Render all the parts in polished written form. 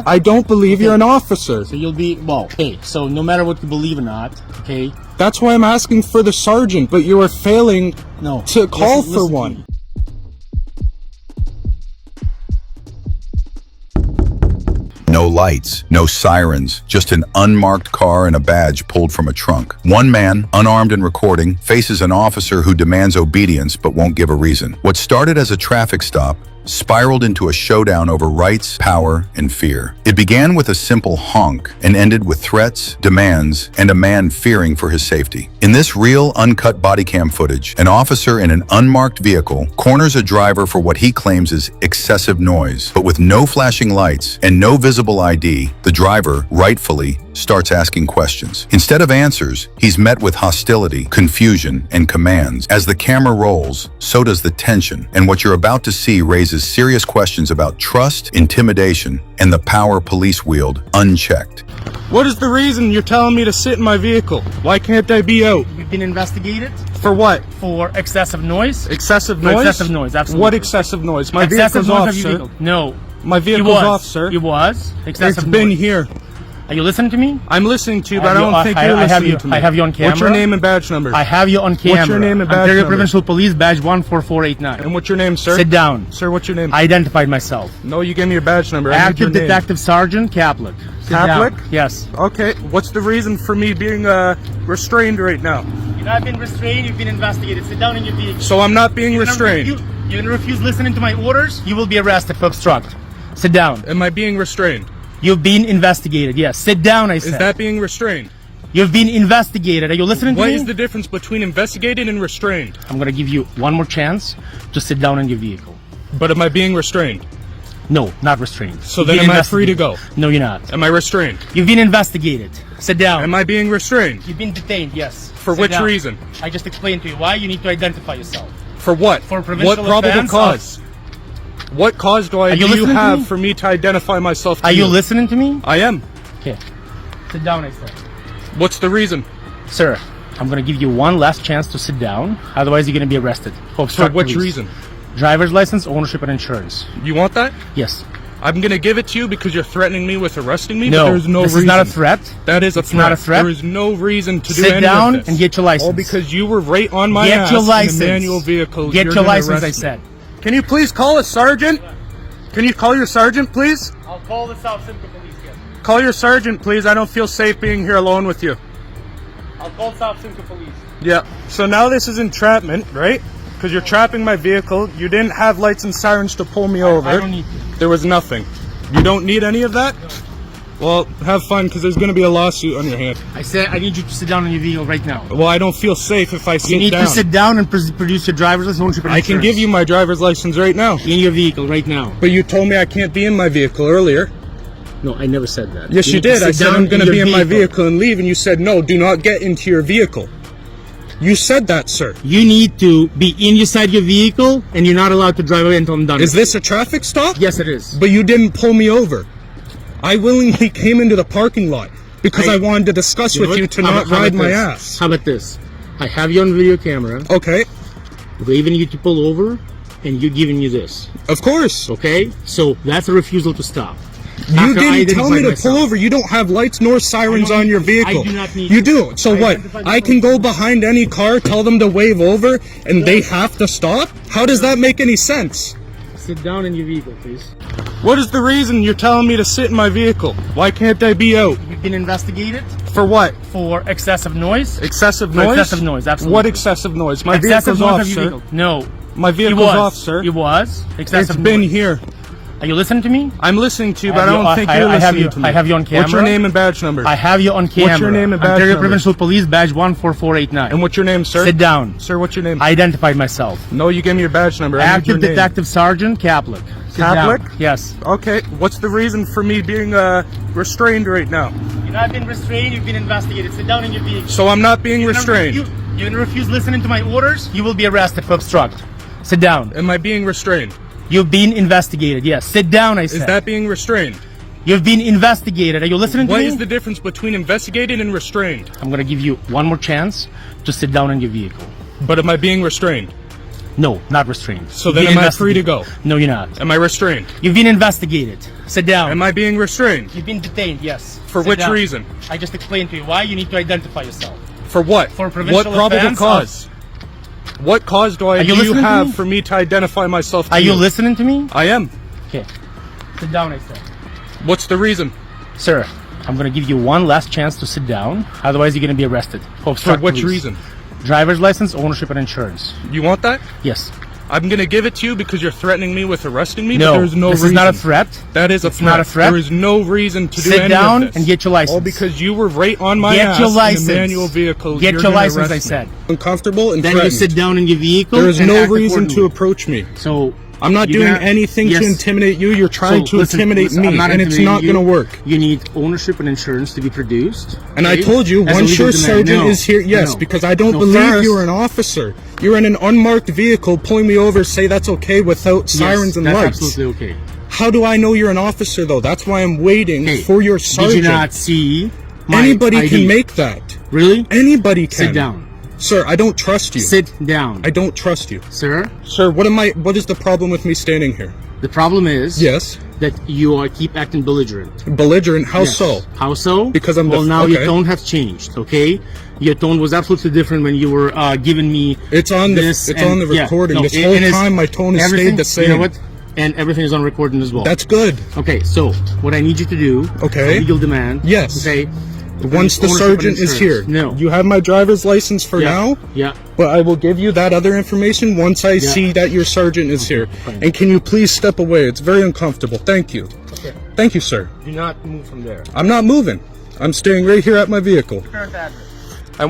I don't believe you're an officer. So you'll be, well, hey, so no matter what you believe or not, okay? That's why I'm asking for the sergeant, but you are failing to call for one. No lights, no sirens, just an unmarked car and a badge pulled from a trunk. One man, unarmed and recording, faces an officer who demands obedience but won't give a reason. What started as a traffic stop spiraled into a showdown over rights, power, and fear. It began with a simple honk and ended with threats, demands, and a man fearing for his safety. In this real, uncut body cam footage, an officer in an unmarked vehicle corners a driver for what he claims is excessive noise. But with no flashing lights and no visible ID, the driver, rightfully, starts asking questions. Instead of answers, he's met with hostility, confusion, and commands. As the camera rolls, so does the tension, and what you're about to see raises serious questions about trust, intimidation, and the power police wield unchecked. What is the reason you're telling me to sit in my vehicle? Why can't I be out? You've been investigated. For what? For excessive noise. Excessive noise? Excessive noise, absolutely. What excessive noise? My excessive vehicle's off, noise sir. No. My vehicle's off, sir. It was. Excessive It's been noise. here. Are you listening to me? I'm listening to you, but I don't think you're listening to me. I have you on camera. What's your name and badge number? I have you on camera. What's your name and badge Ontario number? Provincial Police, badge 14489. And what's your name, sir? Sit down. Sir, what's your name? I identified myself. No, you gave me your badge number. I need your Active name. Detective Sergeant Kaplik. Kaplik? Yes. Okay, what's the reason for me being restrained right now? You've not been restrained, you've been investigated. Sit down in your vehicle. So I'm not being restrained. You're going to refuse listening to my orders, you will be arrested for obstruct. Sit down. Am I being restrained? You've been investigated, yes. Sit down, I said. Is that being restrained? You've been investigated. Are you listening to me? What is the difference between investigated and restrained? I'm going to give you one more chance to sit down in your vehicle. But am I being restrained? No, not restrained. So then am I free to go? No, you're not. Am I restrained? You've been investigated. Sit down. Am I being restrained? You've been detained, yes. For Sit which down. reason? I just explained to you why. You need to identify yourself. For what? For provincial what probable offense cause? What cause do you have for me to identify myself to Are you listening to me? I am. Okay. Sit down, I said. What's the reason? Sir, I'm going to give you one last chance to sit down. Otherwise, you're going to be arrested. For which reason? Driver's license, ownership, and insurance. You want that? Yes. I'm going to give it to you because you're threatening me with arresting me, no, but there's no reason. This is not a threat. That is a threat. Not a threat. There is no reason to do Sit any down of this. and get your license. All because you were right on my ass your license. in a manual vehicle. Get your license, I said. Can you please call a sergeant? Can you call your sergeant, please? I'll call the South Simcoe Police. Yes. Call your sergeant, please. I don't feel safe being here alone with you. I'll call South Simcoe Police. Yeah. So now this is entrapment, right? Because you're trapping my vehicle. You didn't have lights and sirens to pull me over. I don't need to. There was nothing. You don't need any of that? No. Well, have fun, because there's going to be a lawsuit on your hand. I said I need you to sit down in your vehicle right now. Well, I don't feel safe if I sit down. You need to sit down and produce your driver's license, ownership, and I can give you my driver's license right now. in your vehicle right now. But you told me I can't be in my vehicle earlier. No, I never said that. Yes, you did. I said I'm going to be in my vehicle and leave, and you said, no, do not get into your vehicle. You said that, sir. You need to be inside your vehicle, and you're not allowed to drive away until I'm done. Is this a traffic stop? Yes, it is. But you didn't pull me over. I willingly came into the parking lot because I wanted to discuss with you to not ride my ass. How about this? I have you on video camera. Okay. Waving you to pull over, and you giving you this. Of course. Okay? So that's a refusal to stop. You didn't tell me to pull over. You don't have lights nor sirens on your vehicle. I do not need You do. So what? I can go behind any car, tell them to wave over, and they have to stop? How does that make any sense? Sit down in your vehicle, please. What is the reason you're telling me to sit in my vehicle? Why can't I be out? You've been investigated. For what? For excessive noise. Excessive noise? Excessive noise, absolutely. What excessive noise? My excessive vehicle's off, sir. No. My vehicle's off, sir. It was. Excessive It's been noise. here. Are you listening to me? I'm listening to you, but I don't think you're listening to me. I have you on camera. What's your name and badge number? I have you on camera. What's your name and badge Ontario number? Provincial Police, badge 14489. And what's your name, sir? Sit down. Sir, what's your name? I identified myself. No, you gave me your badge number. I need your Active name. Detective Sergeant Kaplik. Kaplik? Yes. Okay. What's the reason for me being restrained right now? You've not been restrained, you've been investigated. Sit down in your vehicle. So I'm not being restrained. You're going to refuse listening to my orders, you will be arrested for obstruct. Sit down. Am I being restrained? You've been investigated, yes. Sit down, I said. Is that being restrained? You've been investigated. Are you listening to me? What is the difference between investigated and restrained? I'm going to give you one more chance to sit down in your vehicle. But am I being restrained? No, not restrained. So You've then been am I free to go? No, you're not. Am I restrained? You've been investigated. Sit down. Am I being restrained? You've been detained, yes. For Sit which down. reason? I just explained to you why you need to identify yourself. For what? For provincial what probable offense cause? What cause do you you listening to have me? for me to identify myself to Are you listening to me? I am. Okay. Sit down, I said. What's the reason? Sir, I'm going to give you one last chance to sit down. Otherwise, you're going to be arrested. For which reason? Driver's license, ownership, and insurance. You want that? Yes. I'm gonna give it to you because you're threatening me with arresting me. No, but there's no this reason. is not a threat. That is a It's threat. not a threat. There is no reason to do Sit any down of this. and get your license. All because you were right on my ass Get your license. in a manual vehicle. Get You're your gonna license, arrest I me. said. Uncomfortable and Then you threatened. sit down in your vehicle. There is and no act reason to accordingly. approach me. So I'm not you're doing not- anything yes. to intimidate you. You're trying to listen, intimidate I'm me, not and it's intimidating not you. going to work. You need ownership and insurance to be produced. And I okay? told you, As a once legal your demand. sergeant No. is here, yes, No. because I don't No, believe first- you're an officer. You're in an unmarked vehicle, pulling me over, say that's okay without sirens Yes, and that's lights. absolutely okay. How do I know you're an officer, though? That's why I'm waiting Okay. for your sergeant. Did you not see my Anybody ID? can make that. Really? Anybody can. Sit down. Sir, I don't trust you. Sit down. I don't trust you. Sir, Sir, what is the problem with me standing here? the problem is Yes. that you keep acting belligerent. Belligerent, how Yes. so? How so? Because I'm the- well, now okay. your tone has changed. Okay, your tone was absolutely different when you were giving me. It's on the this it's and- on the yeah, recording. no, this it- whole it is- time my tone has everything- stayed the same. You know what? And everything is on recording as well. That's good. Okay. So what I need you to do. Okay. Legal demand. Yes. Okay. Once the ownership sergeant and is here. insurance. No. You have my driver's license for Yeah. now, Yeah. but I will give you that other information once I see that your sergeant is here. fine. And can you please step away? It's very uncomfortable. Thank you. Okay. Thank you, sir. Do not move from there. I'm not moving. I'm staying right here at my vehicle. Current address. I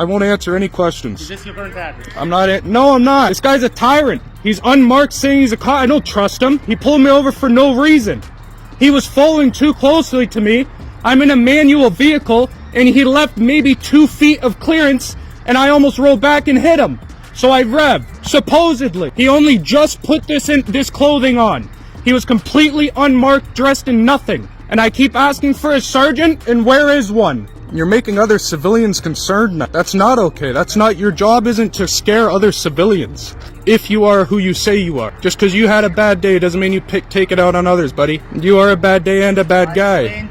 won't answer any questions. Is this your current address? No, I'm not. This guy's a tyrant. He's unmarked saying he's a cop. I don't trust him. He pulled me over for no reason. He was following too closely to me. I'm in a manual vehicle and he left maybe 2 feet of clearance and I almost rolled back and hit him. So I revved. Supposedly. He only just put this clothing on. He was completely unmarked, dressed in nothing. And I keep asking for a sergeant, and where is one? You're making other civilians concerned now. That's not okay. That's not, your job isn't to scare other civilians. If you are who you say you are. Just because you had a bad day doesn't mean you take it out on others, buddy. You are a bad day and a bad guy.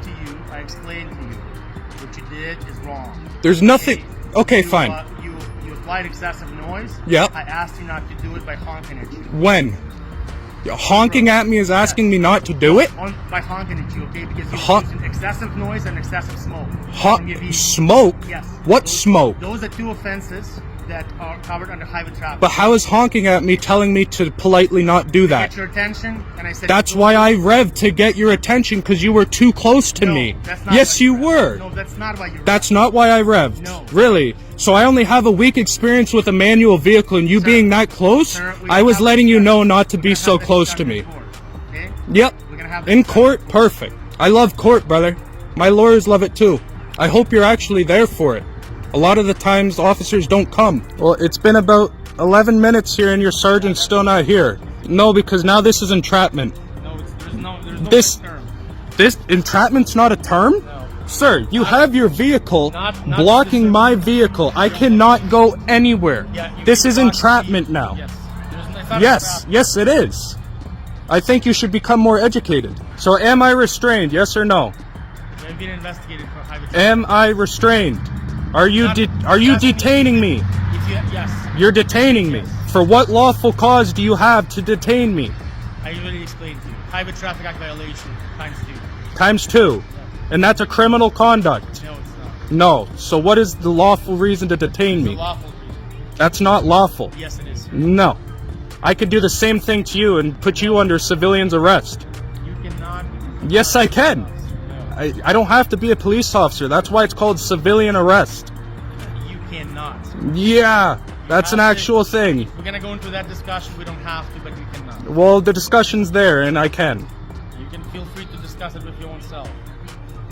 I explained to you. What you did is wrong. There's nothing. Okay, fine. You applied excessive noise. Yep. I asked you not to do it by honking at you. When? Honking at me is asking me not to do it? By honking at you, okay? Because you're Hon- using excessive noise and excessive smoke. From your vehicle. Smoke? Yes. What smoke? Those are two offenses that are covered under highway traffic. But how is honking at me telling me to politely not do that? Get your attention, and I said. That's why I revved to get your attention, because you were too close to No, me. that's not Yes, why you revved. were. No, that's not why you. That's not why I revved. No. Really? So I only have a weak experience with a manual vehicle, and you being that close, Sir, we I was have letting you discussion. know not to We're be gonna so have this close to discussion me. in court, okay? Yep. We're gonna have this In discussion. court, perfect. I love court, brother. My lawyers love it too. I hope you're actually there for it. A lot of the times, officers don't come. Well, it's been about 11 minutes here, and your sergeant's still not here. No, because now this is entrapment. No, there's no This- term. This entrapment's not a term? No. Sir, you have your vehicle Not blocking my vehicle. I cannot go anywhere. Yeah, you This can is block entrapment me. now. Yes. It's not Yes, entrapment. yes it is. I think you should become more educated. So am I restrained, yes or no? You're being investigated for highway traffic. Am I restrained? Are you Not- detaining me? Yes. You're detaining me. For what lawful cause do you have to detain me? I already explained to you. Highway Traffic Act violation ×2. Times 2. And that's a criminal conduct. No, it's not. No. So what is the lawful reason to detain It's a me? lawful reason. That's not lawful. Yes, it is. No. I could do the same thing to you and put you under civilian's arrest. You cannot. Yes, I can. No, I don't have to be a police officer. That's why it's called civilian arrest. you cannot. Yeah, that's an have to- actual thing. We're gonna go into that discussion. We don't have to, but you cannot. Well, the discussion's there, and I can. You can feel free to discuss it with your own self.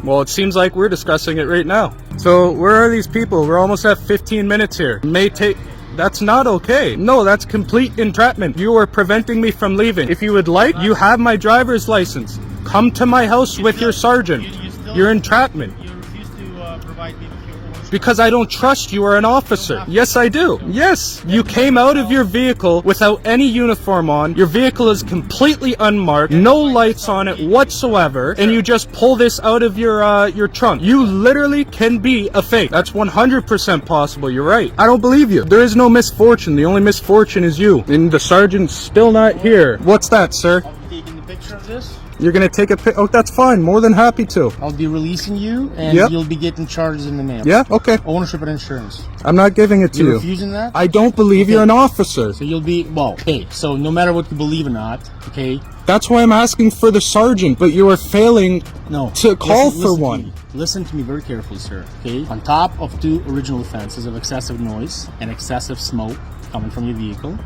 Well, it seems like we're discussing it right now. So, where are these people? We're almost at 15 minutes here. May take... That's not okay. No, that's complete entrapment. You are preventing me from leaving. If you would like, you have my driver's license. Come to my house with your sergeant. You're entrapment. You refuse to provide me with your ownership Because I don't trust you are an officer. Yes, I do. Yes. You came out of your vehicle without any uniform on. Your vehicle is completely unmarked, no lights on it whatsoever, and you just pull this out of your trunk. You literally can be a fake. That's 100% possible. You're right. I don't believe you. There is no misfortune. The only misfortune is you. And the sergeant's still not here. What's that, sir? I'll be taking the picture of this. You're gonna take a pic? Oh, that's fine. More than happy to. I'll be releasing you, and Yep. you'll be getting charges in the mail. Yeah? Okay. Ownership and insurance. I'm not giving it to You're you. refusing that? I don't believe you're an officer. So you'll be, well, okay, so no matter what you believe or not, okay? That's why I'm asking for the sergeant, but you are failing No. to call Listen for to one. me. Listen to me very carefully, sir, okay? On top of 2 original offenses of excessive noise and excessive smoke coming from your vehicle,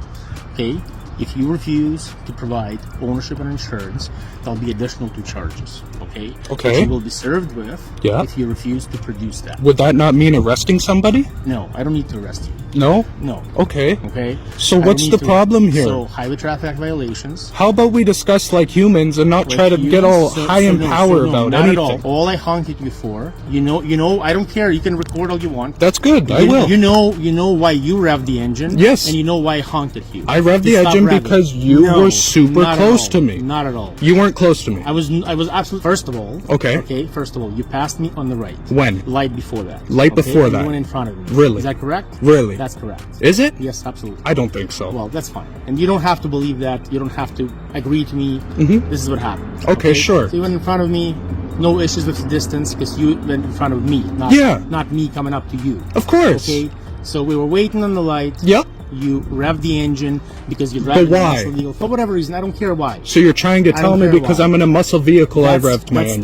okay? If you refuse to provide ownership and insurance, there'll be additional 2 charges, okay? Okay. Which you will be served with Yeah. if you refuse to produce that. Would that not mean arresting somebody? No, I don't need to arrest you. No? No. Okay. Okay? So I don't what's need the to- problem here? So, highway traffic act violations. How about we discuss like humans and not try to get all high in power about not anything? At all I honked at you for, you know, I don't care. You can record all you want. That's good. I will. You know why you revved the engine. Yes. And you know why I honked at you. I revved the You stopped engine revving. because you No, were super not at close all. to me. Not at all. You weren't close to me. I was absolutely. First of all. Okay. Okay. First of all, you passed me on the right. When? Light before that. Light Okay? before And that. You went in front of me. Really? Is that correct? Really? That's correct. Is it? Yes, absolutely. I don't think so. Well, that's fine. And you don't have to believe that. You don't have to agree to me. This is what happened. Okay, sure. So you went in front of me. No issues with the distance because you went in front of me. Not, Yeah. Not me coming up to you. Of course. Okay. So we were waiting on the light. Yep. You revved the engine because you revved why? the vehicle. For whatever reason, I don't care why. So you're trying to I tell don't me care because why. I'm in a muscle vehicle I revved my engine.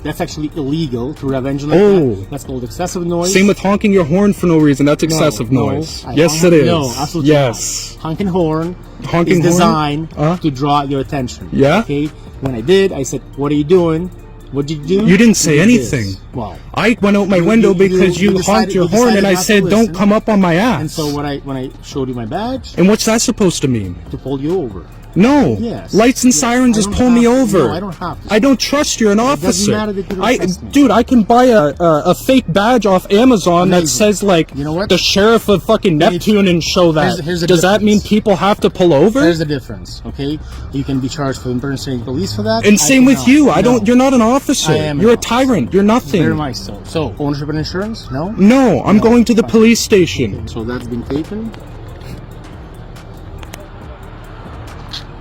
That's actually illegal to rev engine like Oh. that. That's called excessive noise. Same with honking your horn for no reason. That's excessive No, noise. I Yes, honk- it is. No, absolutely Yes. not. Honking horn Honking is horn? designed Huh? to draw your attention. Yeah? Okay. When I did, I said, "What are you doing?" What did you do? You didn't say did anything. this. Well, I went out my window because you honked your horn and I said, "Don't come up on my ass." and so when I showed you my badge And what's that supposed to mean? to pull you over. No. Yes. Lights and Yes. sirens I just don't pull me have to- over. no, I don't have to. I don't trust you're an officer. matter that you don't trust me. Dude, I can buy a fake badge off Amazon that Amazing. says like You know what? the sheriff of fucking Neptune and show that. Here's the Does that mean difference. people have to pull over? There's the difference, okay? You can be charged for impersonating police for that. And I same with cannot. you. I No. don't. You're not an officer. I am You're a an officer. tyrant. You're nothing. Very much so. So, ownership and insurance? No? No, I'm going to the police station. So that's been taken.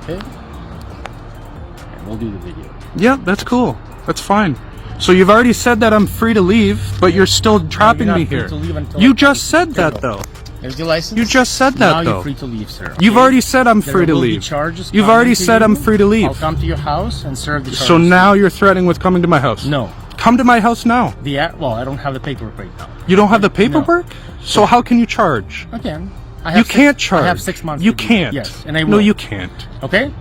Okay. And we'll do the video. Yeah, that's cool. That's fine. So you've already said that I'm free to leave, but you're still trapping You're not me free here. to leave until You I just take said care that of it. though. There's your license. You just said that now though. You're free to leave, sir. You've okay? already said I'm free to There will be leave. charges You've coming already to said you. I'm free to leave. I'll come to your house and serve the charges. So now you're threatening with coming to my house. No. Come to my house now. Well, I don't have the paperwork right now. You don't have the paperwork? So how can you charge? Again, You can't charge. I have 6 months. You to do. can't. Yes, and I will. No, you can't. Okay.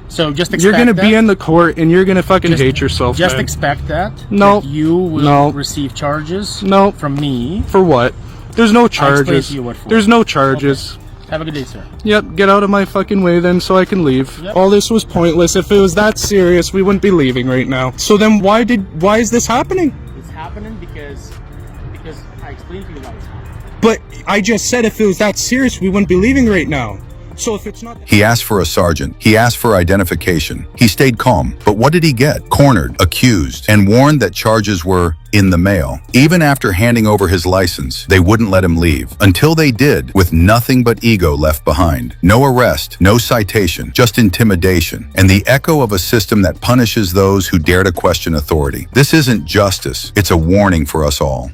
So just expect You're gonna that. be in the court and you're gonna fucking hate yourself, Just man. expect that. No. that you will No. receive charges. No. From me. For what? There's no explain charges. to you what for. There's no charges. Have a good day, sir. Yep, get out of my fucking way then so I can leave. Yep. All this was pointless. If it was that serious, we wouldn't be leaving right now. So then why is this happening? It's happening because I explained to you why it's happening. But I just said if it was that serious, we wouldn't be leaving right now. So if it's not... He asked for a sergeant. He asked for identification. He stayed calm. But what did he get? Cornered, accused, and warned that charges were in the mail. Even after handing over his license, they wouldn't let him leave. Until they did, with nothing but ego left behind. No arrest, no citation, just intimidation, and the echo of a system that punishes those who dare to question authority. This isn't justice. It's a warning for us all.